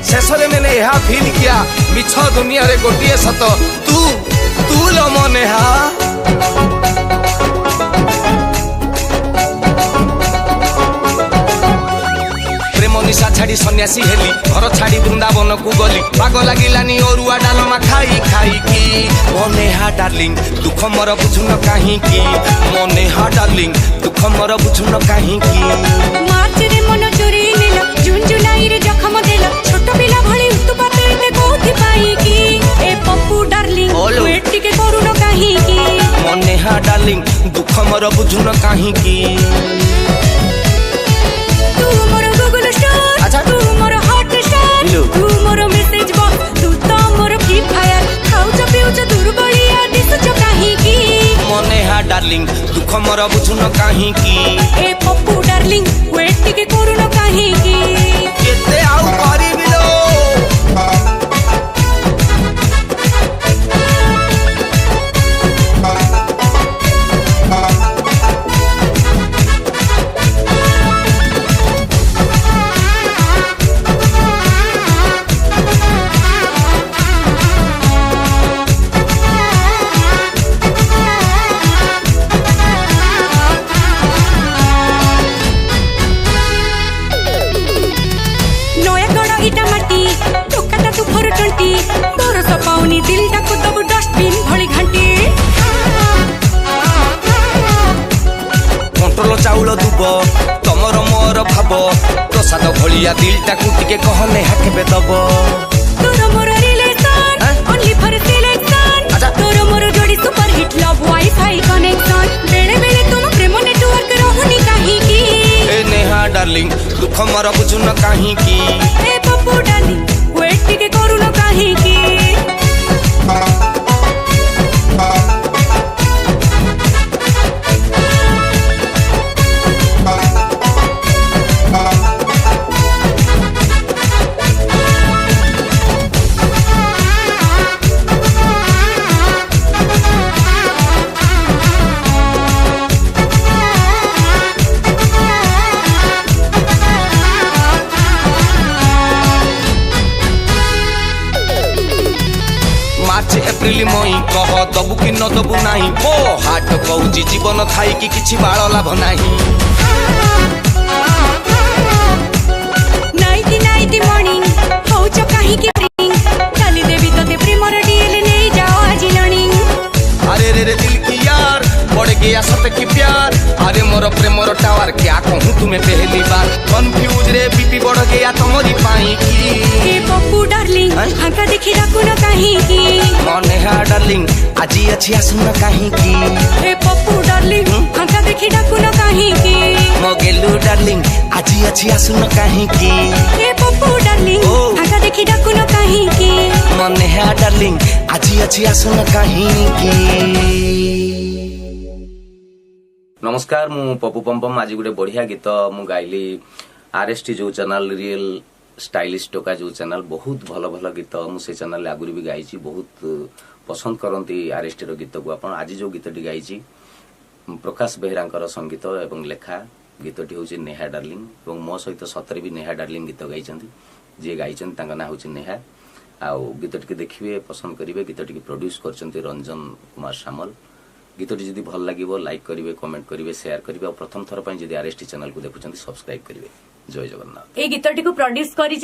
शेष में मैंने यह फील किया मिछ दुनिया रे गोटे सत तू तू लो मो नेहा। निशा छाड़ी सन्यासी हेली घर छाड़ी वृंदावन को गली पाग लागिलानी अरुआ डालमा खाई खाई की मो नेहा डार्लिंग दुख मोर बुझुन काहे की मो नेहा डार्लिंग दुख मोर बुझुन काहे की। मार्च रे मन चोरी नेला जून जुलाई रे जखम देला छोट पिला भली उत्पात एते कोथि पाई की ए पप्पू डार्लिंग वेट टिके करूनो काहे की मो नेहा डार्लिंग दुख मोर बुझुन काहे की। तू मोर गूगल स्टार तू मोर हॉट स्टार तू मोर मेसेज बॉक्स तू तो मोर फ्री फायर खाउच पिउच दुर्बलिया दिसच काहे की मो नेहा डार्लिंग दुख मोर बुझुन काहे की। ए पप्पू डार्लिंग वेट टिके करूनो काहे की केते आउ परिबि लो चाउल दुब तमर मोर भाव प्रसाद भलिया दिलटा को टिके कहने हाकेबे दब तोर मोर रिलेशन ओनली फॉर सिलेक्शन तोर मोर जोड़ी super hit love wifi connection बेले बेले तुम प्रेम नेटवर्क रहनी काहे की ए नेहा डार्लिंग दुख मोर बुझुन काहे की। ए पप्पू डार्लिंग वेट टिके करूनो काहे की। एप्रिल मई कह दबु कि न दबु नाही ओ हाट कहूची जीवन थाई कि किछि बाळ लाभ नाही। नाइटी नाइटी मॉर्निंग होच काहे कि प्रिंग चली देवी तते प्रेमर डीएल नै जाओ आज लर्निंग। अरे रे रे दिल की यार बढ़ गया सत की प्यार अरे मोर प्रेमर टावर क्या कहूँ तुम्हें पहली बार कंफ्यूज रे बीपी बढ़ गया तुम्हारी पाई की। ए पप्पू डार्लिंग हांका देखि डाकुन काहे की मो नेहा डार्लिंग आजी अछि आसुन काहे की। ए पप्पू डार्लिंग हांका देखि डाकुन काहे की मो गेलु डार्लिंग आजी अछि आसुन काहे की। ए पप्पू डार्लिंग हांका देखि डाकुन काहे की मो नेहा डार्लिंग आजी अछि आसुन काहे की। नमस्कार मु पप्पू पम्पम आज गोटे बढ़िया गीत मु गाइली आरएसटी जो चैनल रियल स्टाइलिश टोका जो चैनल बहुत भल भल गीत मुझे चैनल आगुरी भी गाई बहुत पसंद करती आरएसटी गीत को आप आज जो गीतटी गाई प्रकाश बेहरा संगीत एवं लेखा गीतटी हूँ नेहा डार्लिंग और मो सहित सतरे भी नेहा डार्लिंग गीत गाई जी गाई ना हूँ नेहा आउ गीतटी देखिए पसंद करेंगे गीतटी प्रोड्यूस कर रंजन कुमार सामल गीतटी जदि भल लगे लाइक करेंगे कमेंट करेंगे शेयर करेंगे और प्रथम थर पर जदि आरएसटी चैनल को देखुं सब्सक्राइब करेंगे। जय जगन्नाथ। ए गीतटी को प्रोड्यूस करी